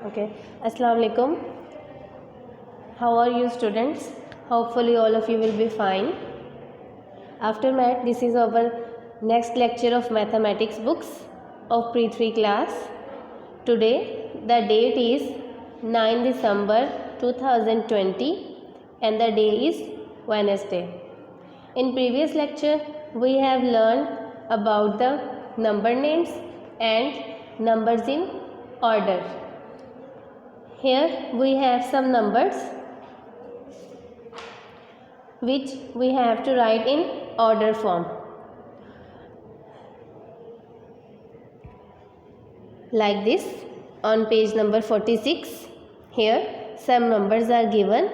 Okay, Assalamu alaikum. How are you, students? Hopefully, all of you will be fine. After math, this is our next lecture of mathematics books of pre-3 class. Today, the date is 9 December 2020 and the day is Wednesday. In previous lecture, we have learned about the number names and numbers in order. Here we have some numbers which we have to write in order form. Like this on page number 46. Here some numbers are given.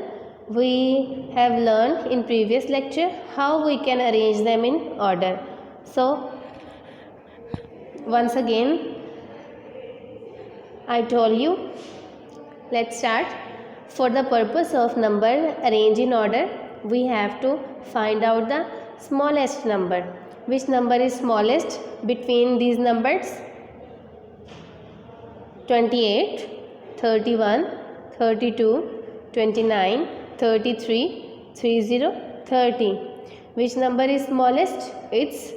We have learned in previous lecture how we can arrange them in order. So once again I told you, let's start. For the purpose of number arrange in order, we have to find out the smallest number. Which number is smallest between these numbers? 28, 31, 32, 29, 33, 30, 30. Which number is smallest? It's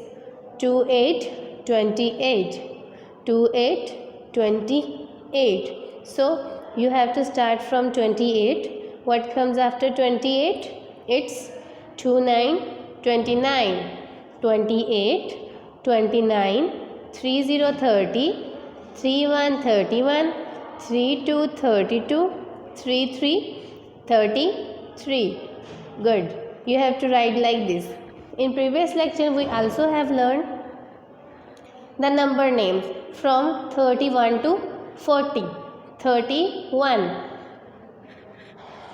28, 28. 28, 28. So you have to start from 28. What comes after 28? It's 29, 29. 28, 29, 30, 30, 31, 31, 32, 32, 33, 33. Good. You have to write like this. In previous lecture, we also have learned the number names from 31 to 40. 31.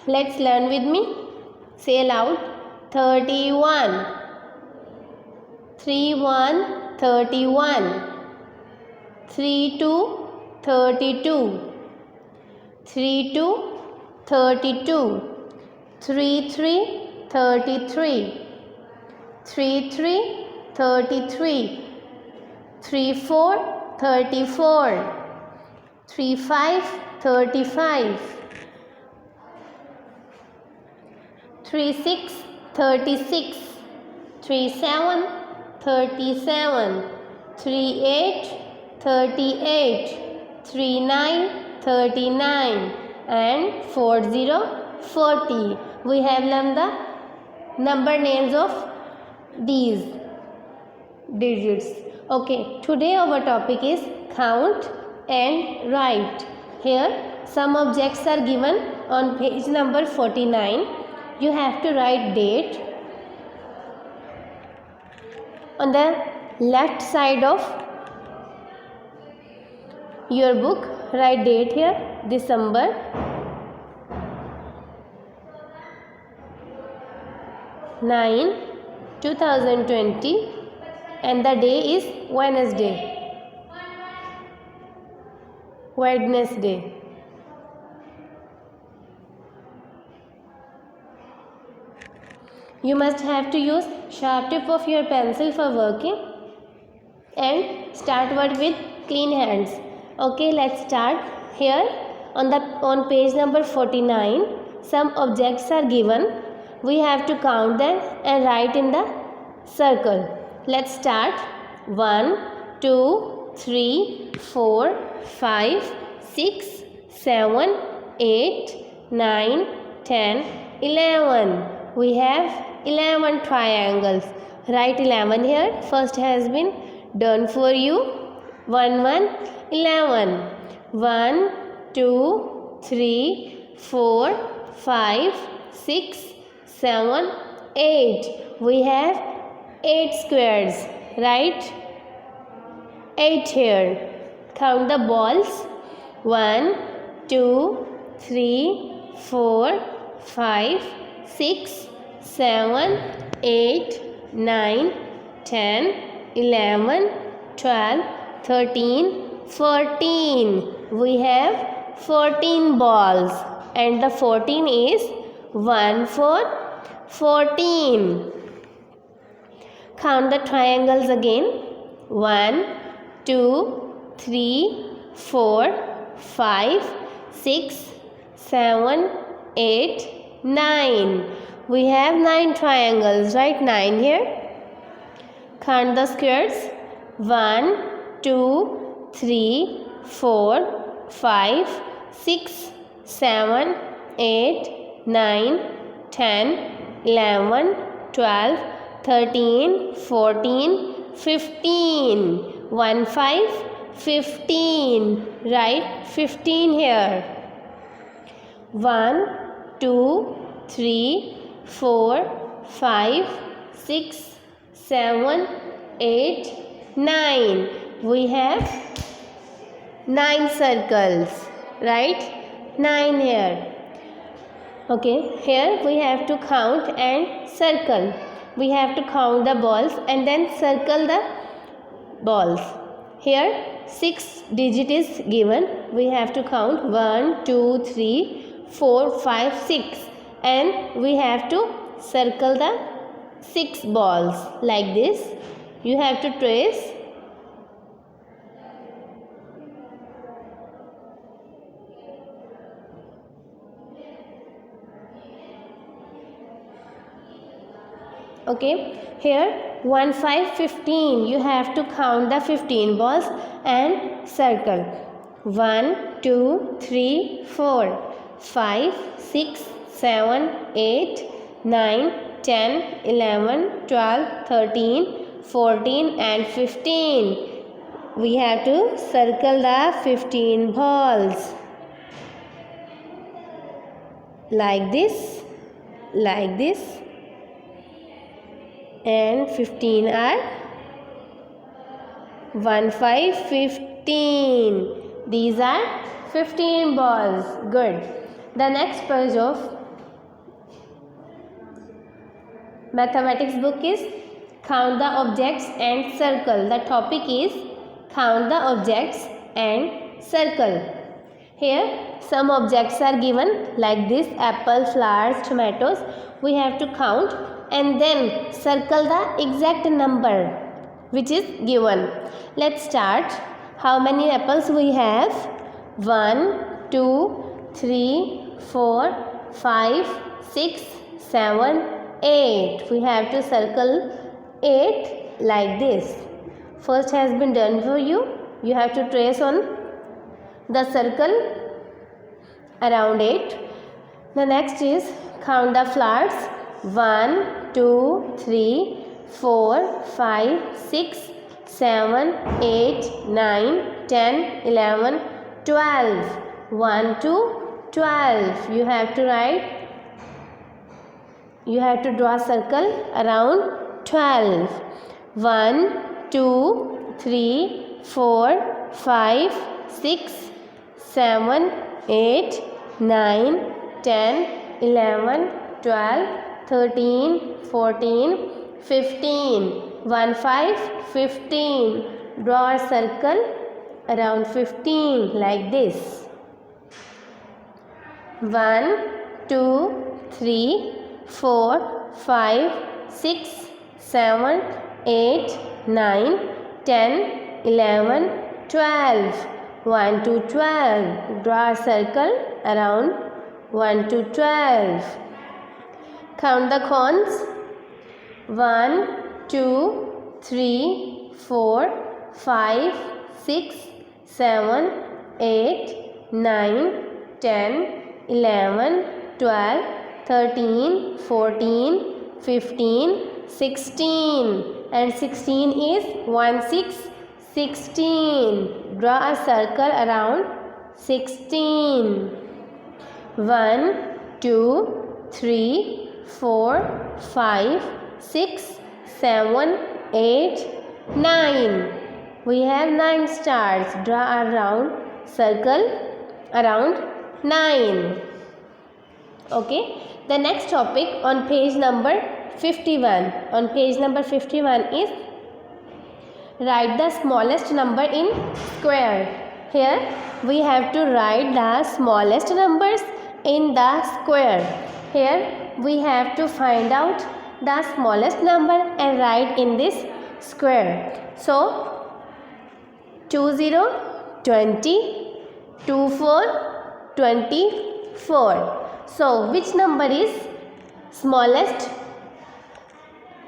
Let's learn with me. Say aloud. 31. 31, 31. 32, 32. 32, 32. 33, 33. 33, 33. 34, 34. 35, 35. 36, 36. 37, 37. 38, 38. 39, 39. And 40, 40. We have learned the number names of these digits. Okay, today our topic is count and write. Here some objects are given on page number 49. You have to write date. On the left side of your book, write date here, December 9, 2020 and the day is Wednesday. Wednesday. You must have to use sharp tip of your pencil for working and start word with clean hands. Okay, let's start. Here on page number 49, some objects are given. We have to count them and write in the circle. Let's start. 1, 2, 3, 4, 5, 6, 7, 8, 9, 10, 11. We have 11 triangles. Write 11 here. First has been done for you. 1, 1, 11. 1, 2, 3, 4, 5, 6, 7, 8. We have 8 squares. Write 8 here. Count the balls. 1, 2, 3, 4, 5, 6, 7, 8, 9, 10, 11, 12, 13, 14. We have 14 balls and the 14 is 1 for 14. Count the triangles again. 1, 2, 3, 4, 5, 6, 7, 8, 9. We have 9 triangles, right? 9 here. Count the squares. 1, 2, 3, 4, 5, 6, 7, 8, 9, 10, 11, 12, 13, 14, 15. 1, 5, 15. Write 15 here. 1, 2, 3, 4, 5, 6, 7, 8, 9. We have 9 circles, right? 9 here. Okay, here we have to count and circle. We have to count the balls and then circle the balls. Here 6 digit is given. We have to count 1, 2, 3, 4, 5, 6 and we have to circle the 6 balls like this. You have to trace. Okay, here 1, 5, 15. You have to count the 15 balls and circle. 1, 2, 3, 4, 5, 6, 7, 8, 9, 10, 11, 12, 13, 14 and 15. We have to circle the 15 balls. Like this. Like this. And 15 are 1, 5, 15. These are 15 balls. Good. The next page of mathematics book is count the objects and circle. The topic is count the objects and circle. Here some objects are given like this: apple, flowers, tomatoes. We have to count and then circle the exact number which is given. Let's start. How many apples we have? 1, 2, 3, 4, 5, 6, 7, 8. We have to circle 8 like this. First has been done for you. You have to trace on the circle around 8. The next is count the flowers. 1, 2, 3, 4, 5, 6, 7, 8, 9, 10, 11, 12. 1 to 12. You have to write. You have to draw a circle around 12. 1, 2, 3, 4, 5, 6, 7, 8, 9, 10, 11, 12, 13, 14, 15. 1, 5, 15. Draw a circle around 15 like this. 1, 2, 3, 4, 5, 6, 7, 8, 9, 10, 11, 12. 1 to 12. Draw a circle around 1 to 12. Count the cones. 1, 2, 3, 4, 5, 6, 7, 8, 9, 10, 11, 12, 13, 14, 15, 16. And 16 is 1, 6, 16. Draw a circle around 16. 1, 2, 3, 4, 5, 6, 7, 8, 9. We have 9 stars. Draw a round circle around 9. Okay. The next topic on page number 51. On page number 51 is write the smallest number in square. Here we have to write the smallest numbers in the square. Here we have to find out the smallest number and write in this square. So 20, 20, 24, 24. So which number is smallest?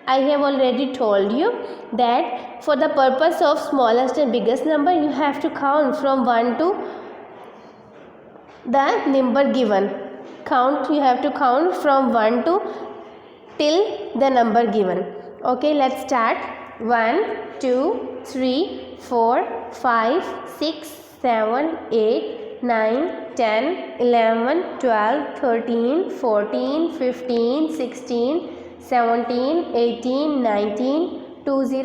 I have already told you that for the purpose of smallest and biggest number, you have to count from 1 to the number given. You have to count from 1 to till the number given. Okay, let's start. 1, 2, 3, 4, 5, 6, 7, 8, 9, 10, 11, 12, 13, 14, 15, 16, 17, 18, 19, 20,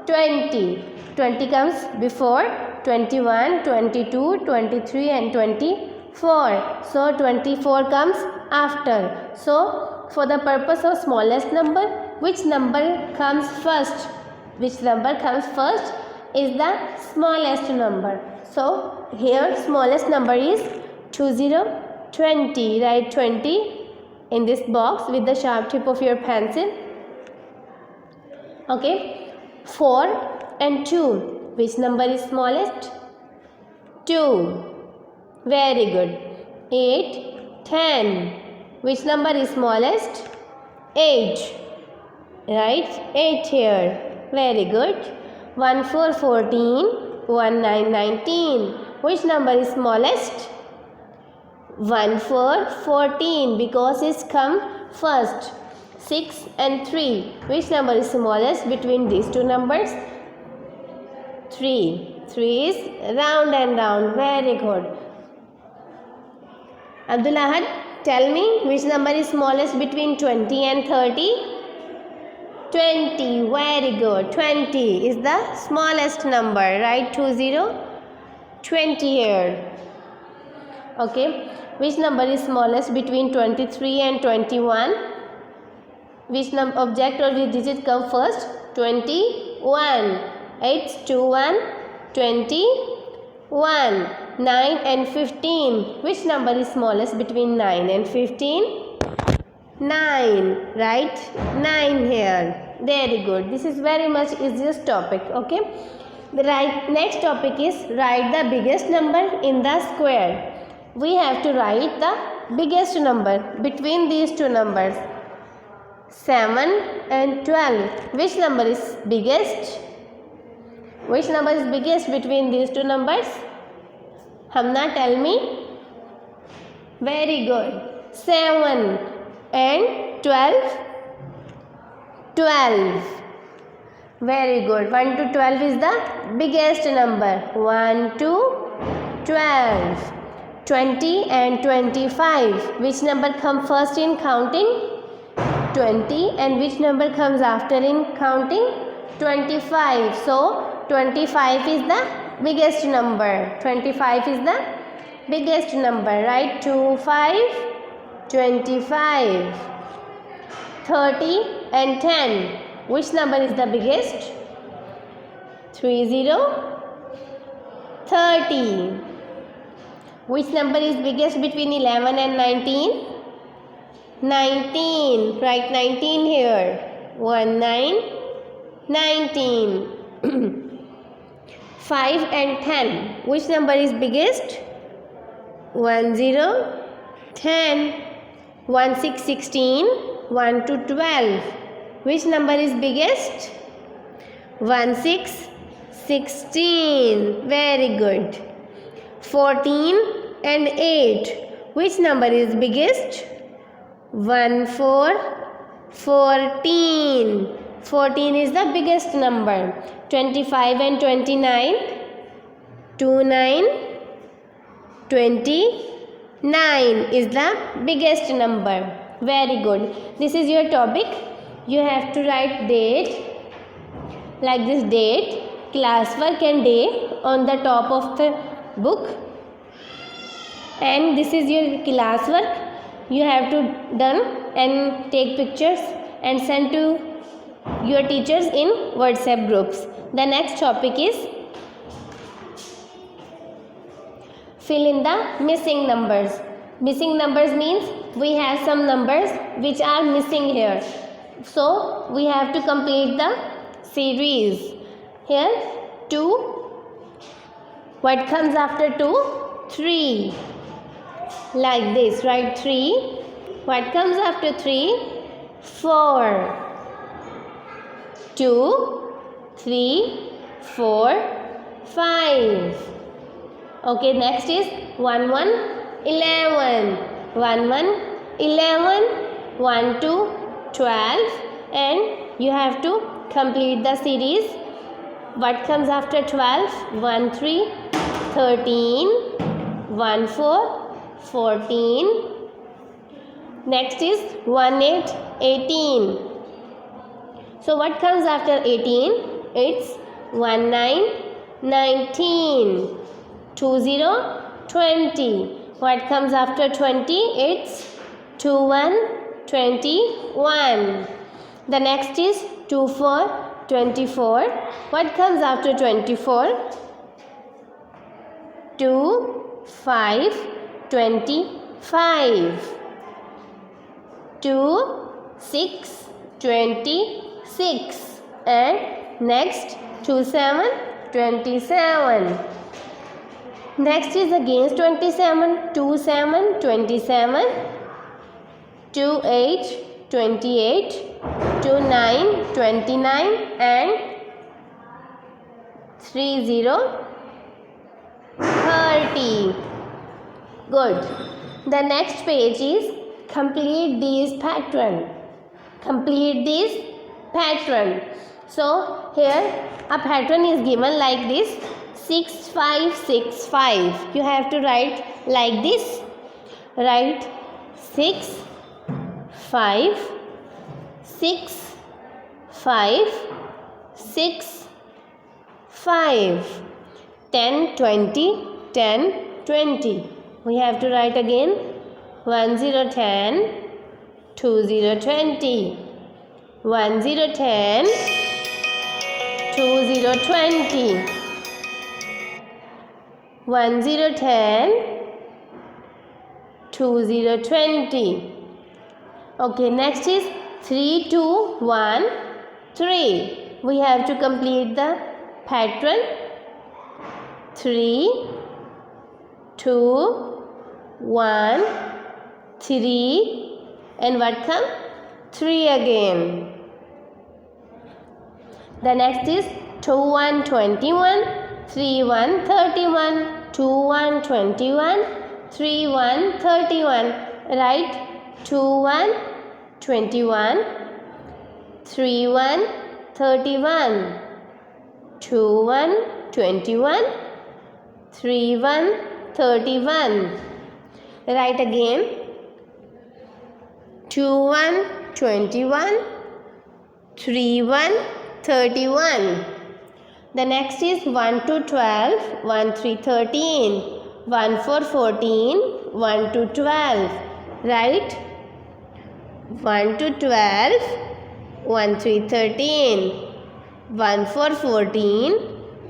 20. 20 comes before 21, 22, 23 and 24. So 24 comes after. So for the purpose of smallest number, which number comes first? Which number comes first is the smallest number. So here smallest number is 20, 20. Write 20 in this box with the sharp tip of your pencil. Okay. 4 and 2. Which number is smallest? 2. Very good. 8, 10. Which number is smallest? 8. Right? 8 here. Very good. 1, 4, 14. 1, 9, 19. Which number is smallest? 1, 4, 14 because it's come first. 6 and 3. Which number is smallest between these two numbers? 3. 3 is round and round. Very good. Abdul Ahad, tell me which number is smallest between 20 and 30? 20. Very good. 20 is the smallest number. Write 20. 20 here. Okay. Which number is smallest between 23 and 21? Which object or which digit come first? 21. 8, 2, 1, 21. 9 and 15. Which number is smallest between 9 and 15? 9. Right? 9 here. Very good. This is very much easiest topic. Okay. The next topic is write the biggest number in the square. We have to write the biggest number between these two numbers. 7 and 12. Which number is biggest? Which number is biggest between these two numbers? Hamna, tell me. Very good. 7 and 12. 12. Very good. 1 to 12 is the biggest number. 1 to 12. 20 and 25. Which number comes first in counting? 20. And which number comes after in counting? 25. So 25 is the biggest number. 25 is the biggest number. Right? 2, 5, 25. 30 and 10. Which number is the biggest? 30, 30. Which number is biggest between 11 and 19? 19. Write 19 here. 1, 9, 19. 5 and 10. Which number is biggest? 1, 0, 10. 1, 6, 16. 1 to 12. Which number is biggest? 1, 6, 16. Very good. 14 and 8. Which number is biggest? 1, 4, 14. 14 is the biggest number. 25 and 29. 2, 9. 29 is the biggest number. Very good. This is your topic. You have to write date like this: date, classwork and day on the top of the book. And this is your classwork. You have to done and take pictures and send to your teachers in WhatsApp groups. The next topic is fill in the missing numbers. Missing numbers means we have some numbers which are missing here. So we have to complete the series. Here 2. What comes after 2? 3. Like this. Write 3. What comes after 3? 4. 2, 3, 4, 5. Okay, next is 1, 1, 11. 1, 1, 11. 1, 2, 12. And you have to complete the series. What comes after 12? 1, 3, 13. 1, 4, 14. Next is 1, 8, 18. So what comes after 18? It's 1, 9, 19. 2, 0, 20. What comes after 20? It's 2, 1, 21. The next is 2, 4, 24. What comes after 24? 2, 5, 25. 2, 6, 26. And next 2, 7, 27. Next is against 27. 2, 7, 27. 2, 8, 28. 2, 9, 29. And 3, 0, 30. Good. The next page is complete these pattern. Complete this pattern. So here a pattern is given like this. 6, 5, 6, 5. You have to write like this. Write 6, 5, 6, 5, 6, 5. 10, 20, 10, 20. We have to write again. 1, 0, 10. 2, 0, 20. 1, 0, 10. 2, 0, 20. 1, 0, 10. 2, 0, 20. Okay, next is 3, 2, 1, 3. We have to complete the pattern. 3, 2, 1, 3. And what come? 3 again. The next is 2, 1, 21. 3, 1, 31. 2, 1, 21. 3, 1, 31. Write 2, 1, 21. 3, 1, 31. 2, 1, 21. 3, 1, 31. Write again. 2, 1, 21. 3, 1, 31. The next is 1 to 12. 1, 3, 13. 1, 4, 14. 1 to 12. Write 1 to 12. 1, 3, 13. 1, 4, 14.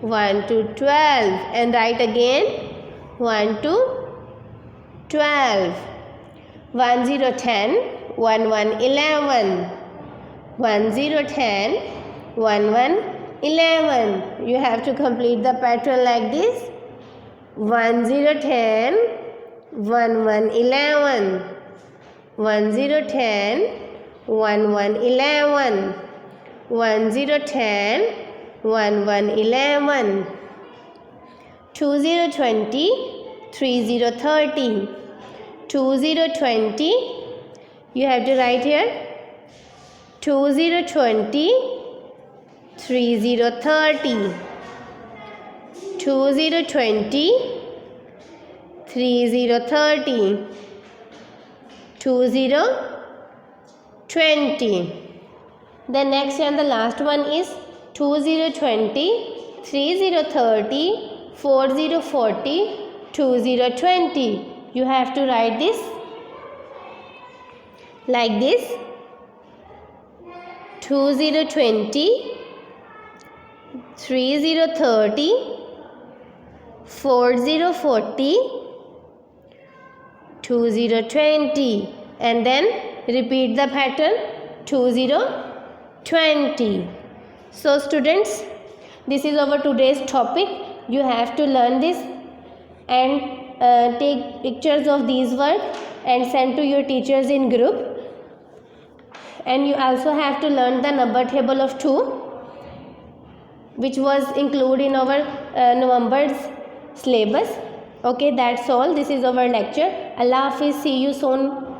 1 to 12. And write again 1 to 12. 1, 0, 10. 1, 1, 11. 1, 0, 10. 1, 1, 11. You have to complete the pattern like this. 1, 0, 10. 1, 1, 11. 1, 0, 10. 1, 1, 11. 1, 0, 10. 1, 1, 11. 2, 0, 20. 3, 0, 30. 2, 0, 20. You have to write here. 2, 0, 20. 3, 0, 30. 2, 0, 20. 3, 0, 30. 2, 0, 20. The next and the last one is 2, 0, 20. 3, 0, 30. 4, 0, 40. 2, 0, 20. You have to write this like this. 2, 0, 20. 3, 0, 30. 4, 0, 40. 2, 0, 20. And then repeat the pattern. 2, 0, 20. So students, this is our today's topic. You have to learn this and take pictures of these work and send to your teachers in group. And you also have to learn the number table of 2, which was included in our November's syllabus. Okay, that's all. This is our lecture. Allah Hafiz. See you soon.